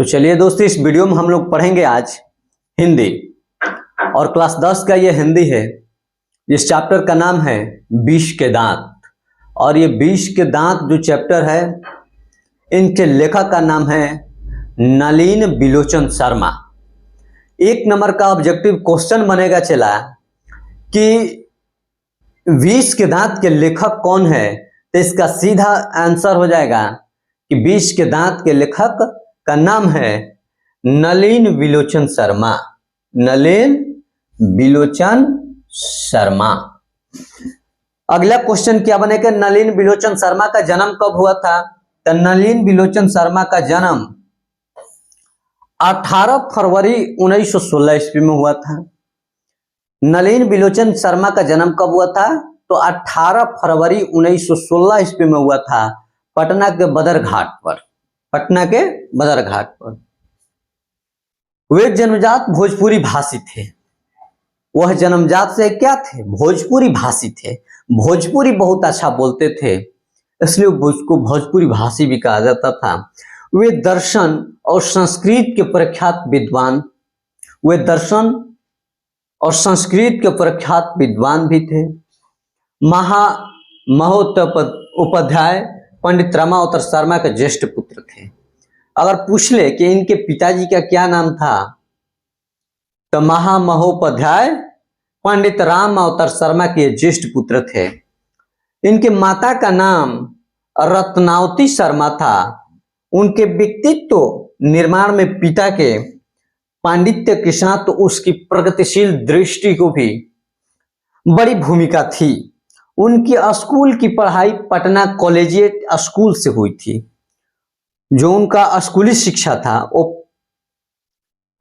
तो चलिए दोस्तों, इस वीडियो में हम लोग पढ़ेंगे आज हिंदी और क्लास 10 का ये हिंदी है। इस चैप्टर का नाम है 20 के दांत। और ये 20 के दांत जो चैप्टर है, इनके लेखक का नाम है नलिन बिलोचन शर्मा। 1 नंबर का ऑब्जेक्टिव क्वेश्चन बनेगा चला कि 20 के दांत के लेखक कौन है। तो इसका सीधा आंसर हो जाएगा कि 20 के दांत के लेखक का नाम है नलिन बिलोचन शर्मा। नलिन बिलोचन शर्मा। अगला क्वेश्चन क्या बनेगा, नलिन बिलोचन शर्मा का जन्म कब हुआ था। तो नलिन बिलोचन शर्मा का जन्म 18 फरवरी 1916 ईस्वी में हुआ था। नलिन बिलोचन शर्मा का जन्म कब हुआ था, तो 18 फरवरी 1916 ईस्वी में हुआ था, पटना के बदरघाट पर। पटना के बदरघाट पर। वे जन्मजात भोजपुरी भाषी थे। वह जन्मजात से क्या थे, भोजपुरी भाषी थे। भोजपुरी बहुत अच्छा बोलते थे, इसलिए उसको भोजपुरी भाषी भी कहा जाता था। वे दर्शन और संस्कृत के प्रख्यात विद्वान वे दर्शन और संस्कृत के प्रख्यात विद्वान भी थे। महोपाध्याय पंडित रामावतार शर्मा के ज्येष्ठ पुत्र थे। अगर पूछ ले कि इनके पिताजी का क्या नाम था, तो महोपाध्याय पंडित रामावतार शर्मा के ज्येष्ठ पुत्र थे। इनके माता का नाम रत्नावती शर्मा था। उनके व्यक्तित्व निर्माण में पिता के पांडित्य के साथ उसकी प्रगतिशील दृष्टि को भी बड़ी भूमिका थी। उनकी स्कूल की पढ़ाई पटना कॉलेजिएट स्कूल से हुई थी। जो उनका स्कूली शिक्षा था वो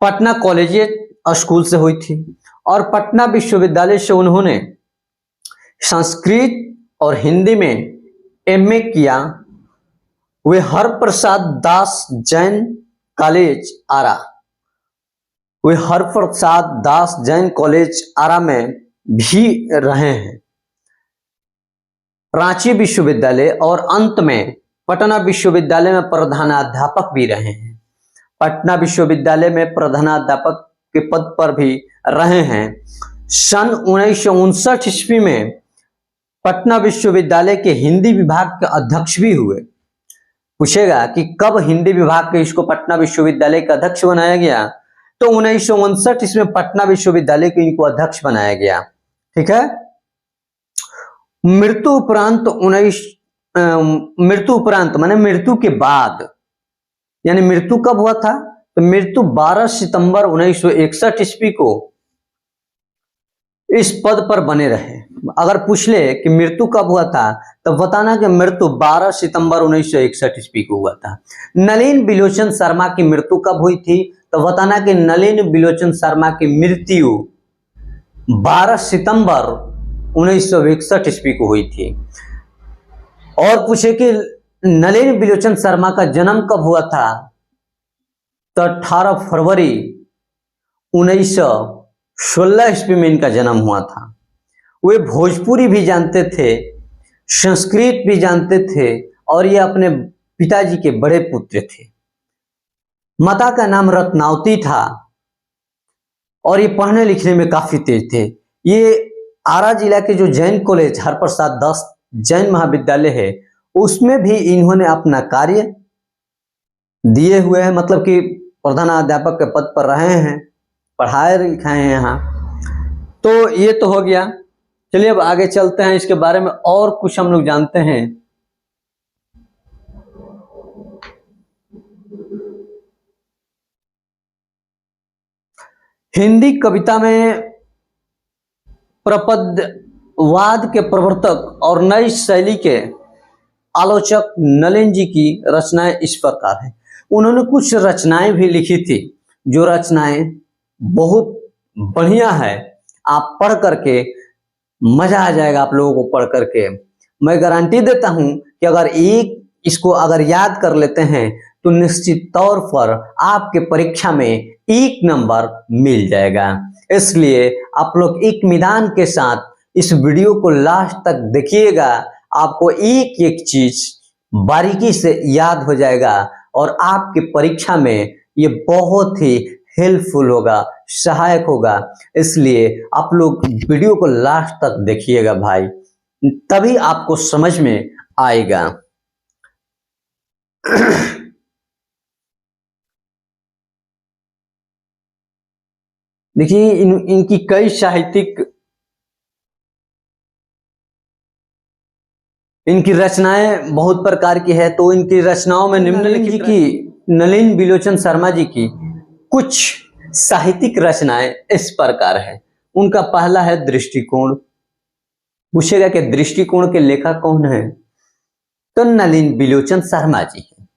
पटना कॉलेजिएट स्कूल से हुई थी। और पटना विश्वविद्यालय से उन्होंने संस्कृत और हिंदी में एमए किया। वे हरप्रसाद दास जैन कॉलेज आरा में भी रहे हैं। रांची विश्वविद्यालय और अंत में पटना विश्वविद्यालय में प्रधानाध्यापक भी रहे हैं। पटना विश्वविद्यालय में प्रधानाध्यापक के पद पर भी रहे हैं। सन 1959 ईस्वी में पटना विश्वविद्यालय के हिंदी विभाग के अध्यक्ष भी हुए। पूछेगा कि कब हिंदी विभाग के इसको पटना विश्वविद्यालय का अध्यक्ष बनाया गया, तो 1959 ईस्वी में पटना विश्वविद्यालय के इनको अध्यक्ष बनाया गया। ठीक है। मृत्यु उपरांत माने मृत्यु के बाद, यानी मृत्यु कब हुआ था, तो मृत्यु 12 सितंबर 1961 ईस्वी को इस पद पर बने रहे। अगर पूछ ले कि मृत्यु कब हुआ था, तो बताना कि मृत्यु 12 सितंबर 1961 ईस्वी को हुआ था। नलिन बिलोचन शर्मा की मृत्यु कब हुई थी, तो बताना कि नलिन बिलोचन शर्मा की मृत्यु 12 सितंबर 1961 ईस्वी को हुई थी। और पूछे कि नलिन बिलोचन शर्मा का जन्म कब हुआ था, तो 18 फरवरी 1916 ईस्वी में इनका जन्म हुआ था। वे भोजपुरी भी जानते थे, संस्कृत भी जानते थे, और ये अपने पिताजी के बड़े पुत्र थे। माता का नाम रत्नावती था और ये पढ़ने लिखने में काफी तेज थे। ये आरा जिला के जो जैन कॉलेज हरप्रसाद दास जैन महाविद्यालय है, उसमें भी इन्होंने अपना कार्य दिए हुए हैं, मतलब कि प्रधानाध्यापक के पद पर रहे हैं, पढ़ाए लिखाए हैं यहाँ। तो ये तो हो गया। चलिए अब आगे चलते हैं, इसके बारे में और कुछ हम लोग जानते हैं। हिंदी कविता में प्रपदवाद के प्रवर्तक और नई शैली के आलोचक नलिन जी की रचनाएं इस प्रकार हैं। उन्होंने कुछ रचनाएं भी लिखी थी, जो रचनाएं बहुत बढ़िया है। आप पढ़ करके मजा आ जाएगा आप लोगों को पढ़ करके। मैं गारंटी देता हूं कि अगर इसको अगर याद कर लेते हैं तो निश्चित तौर पर आपके परीक्षा में 1 नंबर मिल जाएगा। इसलिए आप लोग इत्मीनान के साथ इस वीडियो को लास्ट तक देखिएगा। आपको एक एक चीज बारीकी से याद हो जाएगा और आपके परीक्षा में ये बहुत ही हेल्पफुल होगा, सहायक होगा। इसलिए आप लोग वीडियो को लास्ट तक देखिएगा भाई, तभी आपको समझ में आएगा। देखिए इनकी कई साहित्यिक, इनकी रचनाएं बहुत प्रकार की है। तो इनकी रचनाओं में नलिन बिलोचन शर्मा जी की कुछ साहित्यिक रचनाएं इस प्रकार है। उनका पहला है दृष्टिकोण। पूछेगा कि दृष्टिकोण के लेखक कौन है, तो नलिन बिलोचन शर्मा जी है।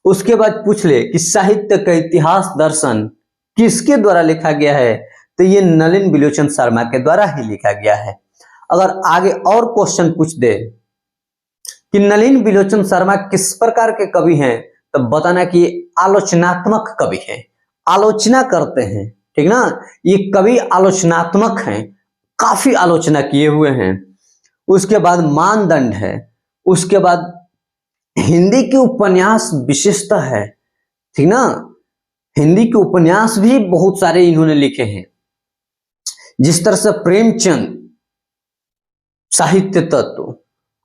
उसके बाद पूछ ले कि साहित्य का इतिहास दर्शन किसके द्वारा लिखा गया है, तो ये नलिन बिलोचन शर्मा के द्वारा ही लिखा गया है। अगर आगे और क्वेश्चन पूछ दे कि नलिन बिलोचन शर्मा किस प्रकार के कवि हैं, तो बताना कि आलोचनात्मक कवि हैं, आलोचना करते हैं, ठीक ना। ये कवि आलोचनात्मक हैं, काफी आलोचना किए हुए हैं। उसके बाद मानदंड है। उसके बाद हिंदी के उपन्यास विशेषता है, ठीक ना। हिंदी के उपन्यास भी बहुत सारे इन्होंने लिखे हैं, जिस तरह से प्रेमचंद, साहित्य तत्व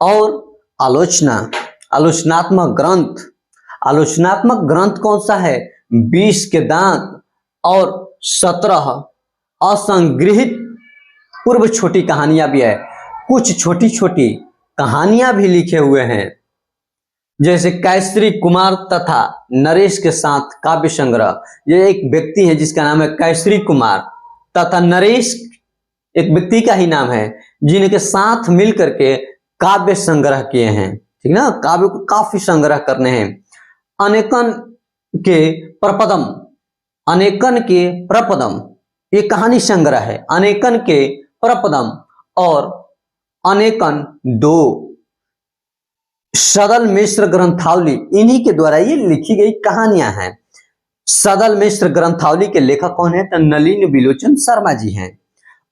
और आलोचना, आलोचनात्मक ग्रंथ। आलोचनात्मक ग्रंथ कौन सा है, 20 के दांत और 17 असंग्रहित पूर्व छोटी कहानियां भी है। कुछ छोटी छोटी कहानियां भी लिखे हुए हैं, जैसे कैसरी कुमार तथा नरेश के साथ काव्य संग्रह। ये एक व्यक्ति है जिसका नाम है कैसरी कुमार, तथा नरेश एक व्यक्ति का ही नाम है, जिनके साथ मिलकर के काव्य संग्रह किए हैं, ठीक ना। काव्य को काफी संग्रह करने हैं। अनेकन के प्रपदम, अनेकन के प्रपदम ये कहानी संग्रह है। अनेकन के प्रपदम और अनेकन दो, सदल मिश्र ग्रंथावली, इन्हीं के द्वारा ये लिखी गई कहानियां हैं। सदल मिश्र ग्रंथावली के लेखक कौन है, तो नलिन बिलोचन शर्मा जी हैं।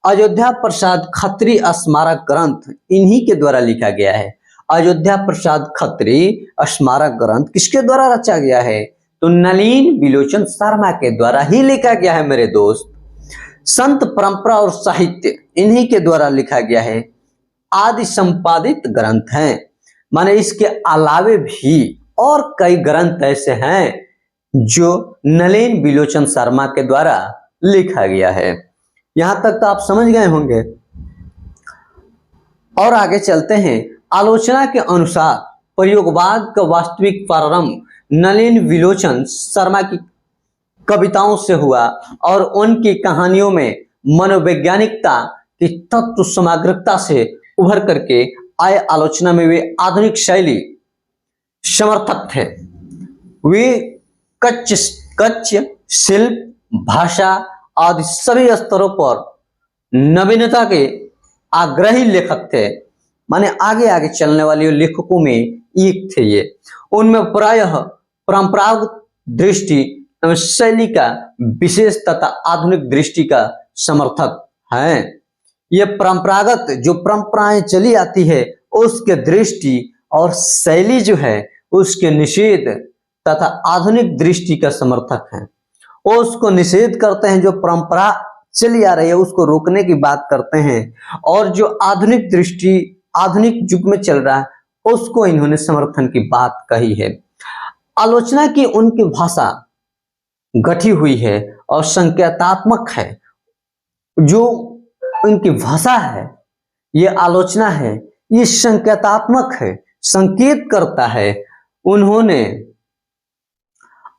अयोध्या प्रसाद खत्री स्मारक ग्रंथ इन्हीं के द्वारा लिखा गया है। अयोध्या प्रसाद खत्री स्मारक ग्रंथ किसके द्वारा रचा गया है, तो नलिन बिलोचन शर्मा के द्वारा ही लिखा गया है मेरे दोस्त। संत परंपरा और साहित्य इन्हीं के द्वारा लिखा गया है। आदि संपादित ग्रंथ हैं, माने इसके अलावे भी और कई ग्रंथ ऐसे हैं जो नलिन बिलोचन शर्मा के द्वारा लिखा गया है। यहां तक तो आप समझ गए होंगे। और आगे चलते हैं। आलोचना के अनुसार प्रयोगवाद का वास्तविक प्रारंभ नलिन बिलोचन शर्मा की कविताओं से हुआ और उनकी कहानियों में मनोवैज्ञानिकता की तत्व समग्रता से उभर करके आए। आलोचना में वे आधुनिक शैली समर्थक थे। वे कच्च शिल्प, भाषा आदि सभी स्तरों पर नवीनता के आग्रही लेखक थे। माने आगे आगे चलने वाले लेखकों में एक थे ये। उनमें प्रायः परंपरागत दृष्टि एवं शैली का विशेष तथा आधुनिक दृष्टि का समर्थक हैं। ये परंपरागत जो परंपराएं चली आती है उसके दृष्टि और शैली जो है उसके निषेध तथा आधुनिक दृष्टि का समर्थक हैं। उसको निषेध करते हैं, जो परंपरा चली आ रही है उसको रोकने की बात करते हैं, और जो आधुनिक दृष्टि आधुनिक युग में चल रहा है उसको इन्होंने समर्थन की बात कही है। आलोचना की उनकी भाषा गठी हुई है और संकेतात्मक है। जो उनकी भाषा है, ये आलोचना है, ये संकेतात्मक है, संकेत करता है। उन्होंने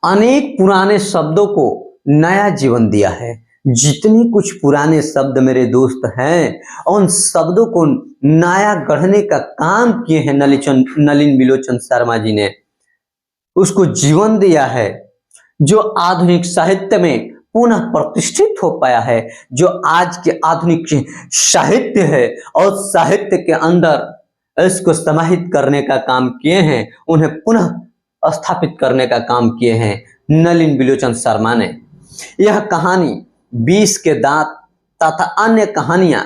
अनेक पुराने शब्दों को नया जीवन दिया है। जितने कुछ पुराने शब्द मेरे दोस्त हैं, उन शब्दों को नया गढ़ने का काम किए हैं नलिन बिलोचन शर्मा जी ने, उसको जीवन दिया है, जो आधुनिक साहित्य में पुनः प्रतिष्ठित हो पाया है। जो आज के आधुनिक साहित्य है और साहित्य के अंदर इसको समाहित करने का काम किए हैं, उन्हें पुनः स्थापित करने का काम किए हैं नलिन बिलोचन शर्मा ने। यह कहानी 20 के दांत तथा अन्य कहानियां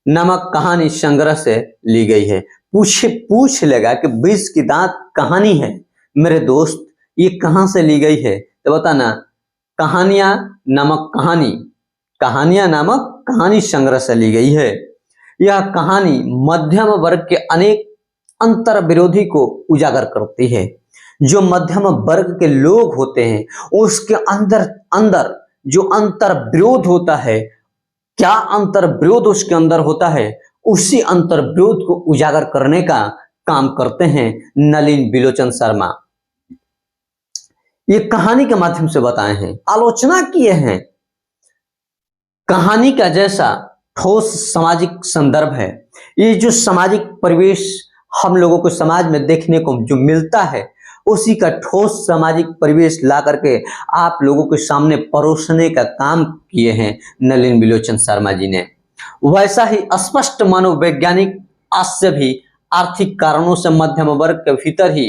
नामक कहानी संग्रह से ली गई है। पूछ लेगा कि 20 की दांत कहानी है मेरे दोस्त, ये कहां से ली गई है, तो बताना कहानियां नामक कहानी संग्रह से ली गई है। यह कहानी मध्यम वर्ग के अनेक अंतर विरोधी को उजागर करती है। जो मध्यम वर्ग के लोग होते हैं उसके अंदर जो अंतर विरोध होता है, क्या अंतर विरोध उसके अंदर होता है, उसी अंतर विरोध को उजागर करने का काम करते हैं नलिन बिलोचन शर्मा। ये कहानी के माध्यम से बताए हैं, आलोचना किए हैं। कहानी का जैसा ठोस सामाजिक संदर्भ है, ये जो सामाजिक परिवेश हम लोगों को समाज में देखने को जो मिलता है, उसी का ठोस सामाजिक परिवेश ला करके आप लोगों के सामने परोसने का काम किए हैं नलिन बिलोचन शर्मा जी ने। वैसा ही स्पष्ट मनोवैज्ञानिक आज से भी आर्थिक कारणों से मध्यम वर्ग के भीतर ही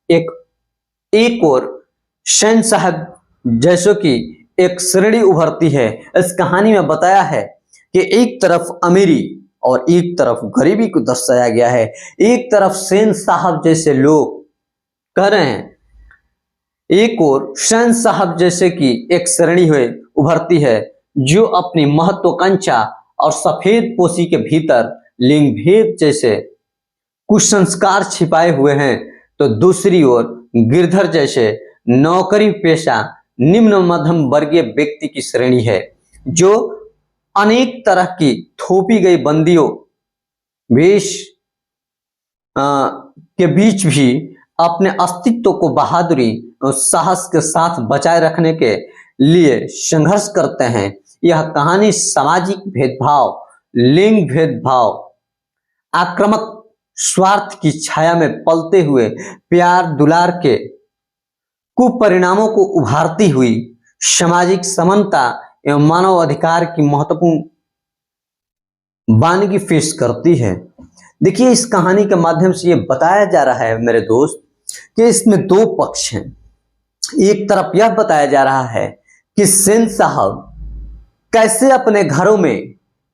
एक और सेन साहब जैसो की एक श्रेणी उभरती है। इस कहानी में बताया है कि एक तरफ अमीरी और एक तरफ गरीबी को दर्शाया गया है। एक तरफ सेन साहब जैसे लोग कह रहे हैं, एक और सेन साहब जैसे की एक श्रेणी हुए उभरती है जो अपनी महत्वाकांक्षा और सफेद पोशी के भीतर लिंग भेद जैसे कुसंस्कार छिपाए हुए हैं, तो दूसरी ओर गिरधर जैसे नौकरी पेशा निम्न मध्यम वर्गीय व्यक्ति की श्रेणी है जो अनेक तरह की थोपी गई बंदियों वेश के बीच भी अपने अस्तित्व को बहादुरी और साहस के साथ बचाए रखने के लिए संघर्ष करते हैं। यह कहानी सामाजिक भेदभाव, लिंग भेदभाव, आक्रामक स्वार्थ की छाया में पलते हुए प्यार दुलार के कुपरिणामों को उभारती हुई सामाजिक समानता एवं मानव अधिकार की महत्वपूर्ण वानगी पेश करती है। देखिए, इस कहानी के माध्यम से ये बताया जा रहा है मेरे दोस्त कि इसमें दो पक्ष हैं। एक तरफ यह बताया जा रहा है कि सेन साहब कैसे अपने घरों में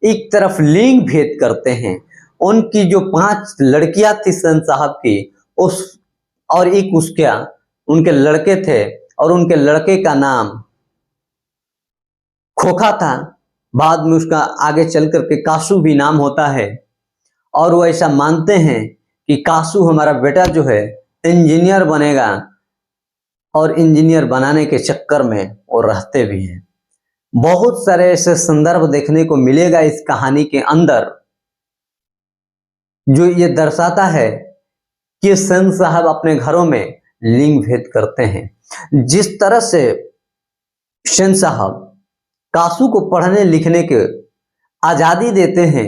एक तरफ लिंग भेद करते हैं। उनकी जो 5 लड़कियां थी सेन साहब की, उस और एक उनके लड़के थे और उनके लड़के का नाम खोखा था। बाद में उसका आगे चल करके कासू भी नाम होता है और वो ऐसा मानते हैं कि कासू हमारा बेटा जो है इंजीनियर बनेगा और इंजीनियर बनाने के चक्कर में वो रहते भी हैं। बहुत सारे ऐसे संदर्भ देखने को मिलेगा इस कहानी के अंदर जो ये दर्शाता है कि सेन साहब अपने घरों में लिंग भेद करते हैं। जिस तरह से सेन साहब कासू को पढ़ने लिखने के आजादी देते हैं,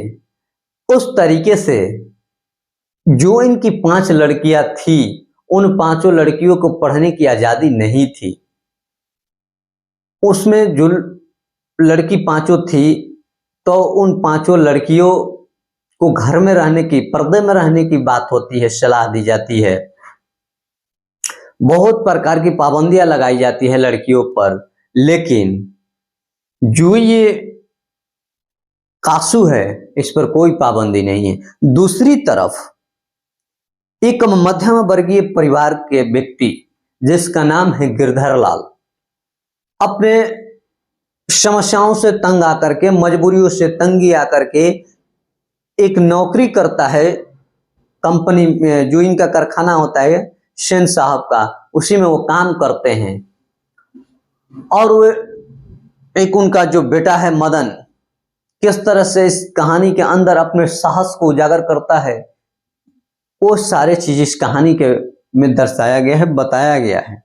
उस तरीके से जो इनकी 5 लड़कियां थी, उन 5 लड़कियों को पढ़ने की आजादी नहीं थी। उसमें जो लड़की 5 थी, तो उन 5 लड़कियों को घर में रहने की, पर्दे में रहने की बात होती है, सलाह दी जाती है। बहुत प्रकार की पाबंदियां लगाई जाती है लड़कियों पर, लेकिन जो ये कासू है इस पर कोई पाबंदी नहीं है। दूसरी तरफ एक मध्यम वर्गीय परिवार के व्यक्ति जिसका नाम है गिरधर लाल, अपने समस्याओं से तंग आकर के, मजबूरियों से तंगी आकर के एक नौकरी करता है कंपनी में, जो इनका कारखाना होता है सेन साहब का, उसी में वो काम करते हैं। और वो एक उनका जो बेटा है मदन, किस तरह से इस कहानी के अंदर अपने साहस को उजागर करता है, वो सारे चीज इस कहानी के में दर्शाया गया है, बताया गया है।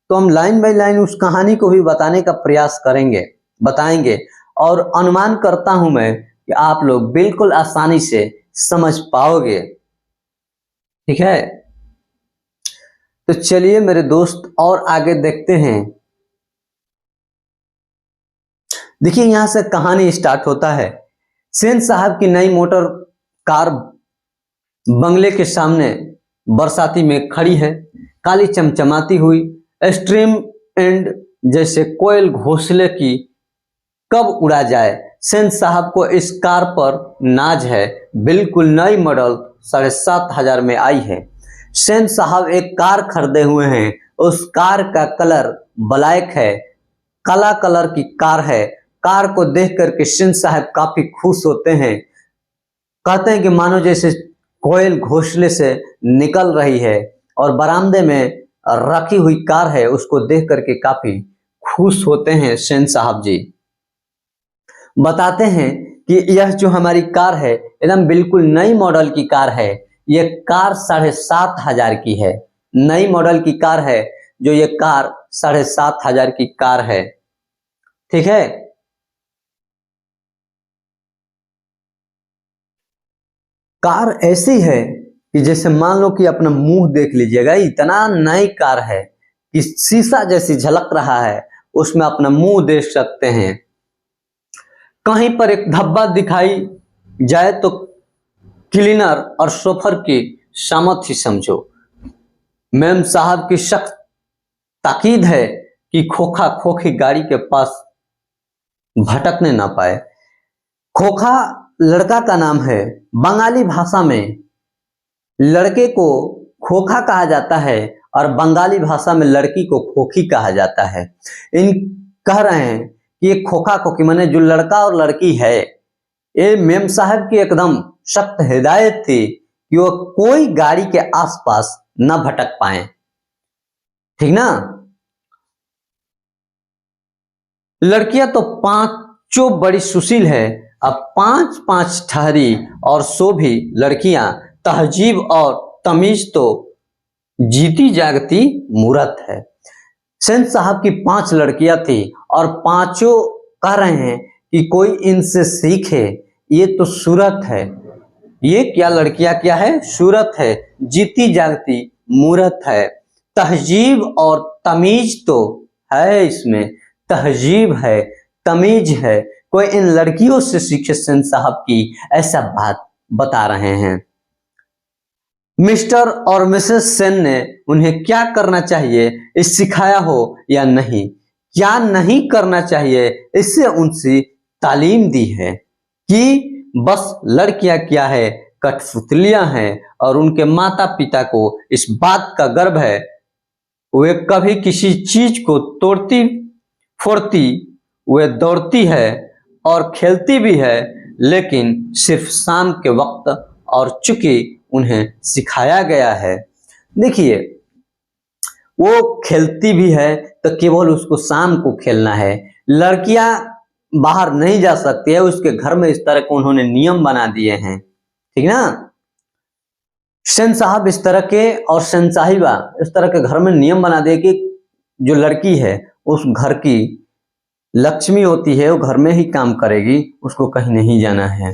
तो हम लाइन बाय लाइन उस कहानी को भी बताने का प्रयास करेंगे, बताएंगे, और अनुमान करता हूं मैं कि आप लोग बिल्कुल आसानी से समझ पाओगे। ठीक है, तो चलिए मेरे दोस्त और आगे देखते हैं। देखिए, यहां से कहानी स्टार्ट होता है। सेन साहब की नई मोटर कार बंगले के सामने बरसाती में खड़ी है, काली चमचमाती हुई, स्ट्रीम एंड जैसे कोयल घोंसले की कब उड़ा जाए। सेन साहब को इस कार पर नाज है, बिल्कुल नई मॉडल 7,500 में आई है। सेन साहब एक कार खरीदे हुए हैं उस कार का कलर ब्लैक है, काला कलर की कार है। कार को देख करके सिंह साहब काफी खुश होते हैं, कहते हैं कि मानो जैसे कोयल घोंसले से निकल रही है, और बरामदे में रखी हुई कार है उसको देख करके काफी खुश होते हैं सिंह साहब जी। बताते हैं कि यह जो हमारी कार है एकदम बिल्कुल नई मॉडल की कार है। यह कार 7,500 की है, नई मॉडल की कार है जो ये कार 7,500 की कार है। ठीक है, कार ऐसी है कि जैसे मान लो कि अपना मुंह देख लीजिएगा, इतना नई कार है कि शीशा जैसी झलक रहा है, उसमें अपना मुंह देख सकते हैं। कहीं पर एक धब्बा दिखाई जाए तो क्लीनर और शोफर की सामत ही समझो। मेम साहब की सख्त ताकीद है कि खोखा खोखी गाड़ी के पास भटकने ना पाए। खोखा लड़का का नाम है। बंगाली भाषा में लड़के को खोखा कहा जाता है और बंगाली भाषा में लड़की को खोखी कहा जाता है। इन कह रहे हैं कि ये खोखा खोखी माने जो लड़का और लड़की है, ये मेम साहब की एकदम सख्त हिदायत थी कि वो कोई गाड़ी के आसपास न भटक पाए। ठीक ना। लड़कियां तो पांचों बड़ी सुशील है। अब 5-5 ठहरी और सो भी लड़कियां, तहजीब और तमीज तो जीती जागती मूरत है। सेन साहब की 5 लड़कियां थी और पांचों कह रहे हैं कि कोई इनसे सीखे, ये तो सूरत है। ये क्या लड़कियां क्या है? सूरत है, जीती जागती मूरत है। तहजीब और तमीज तो है, इसमें तहजीब है, तमीज है, कोई इन लड़कियों से सीखे। सेन साहब की ऐसा बात बता रहे हैं। मिस्टर और मिसेस सेन ने उन्हें क्या करना चाहिए इस सिखाया हो या नहीं, क्या नहीं करना चाहिए इससे उनसे तालीम दी है कि बस लड़कियां क्या है, कठपुतलियां हैं और उनके माता पिता को इस बात का गर्व है। वे कभी किसी चीज को तोड़ती फोड़ती, वे दौड़ती है और खेलती भी है, लेकिन सिर्फ शाम के वक्त, और चूंकि उन्हें सिखाया गया है। देखिए, वो खेलती भी है तो केवल उसको शाम को खेलना है। लड़कियां बाहर नहीं जा सकती है, उसके घर में इस तरह के उन्होंने नियम बना दिए हैं। ठीक ना। सेन साहब इस तरह के और सेन साहिबा इस तरह के घर में नियम बना दिए कि जो लड़की है उस घर की लक्ष्मी होती है, वो घर में ही काम करेगी, उसको कहीं नहीं जाना है।